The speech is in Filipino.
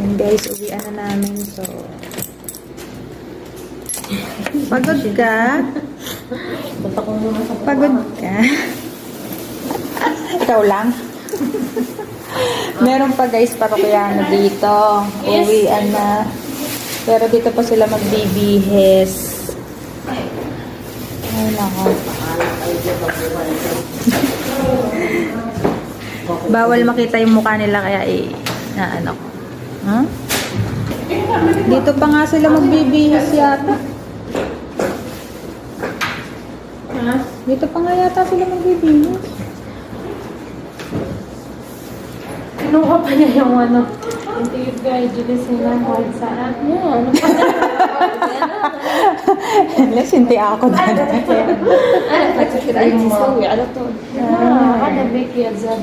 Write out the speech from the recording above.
Ayan guys, uwian na namin. So, pagod ka? Pagod ka? Ikaw lang? Meron pa guys, parokyano dito. Uwian na. Pero dito pa sila magbibihis. Ay, nako. Bawal makita yung mukha nila kaya na ano ko. Huh? Dito pa nga sila magbibihis yata. Dito pa nga yata sila magbibihis. Kinuha pa niya yung ano. Hindi yung guide yun sila kahit saan. Ano pa na? Sinti ako na. أنا فاكرة أنت تسوي على طول. أنا بيك يا زاد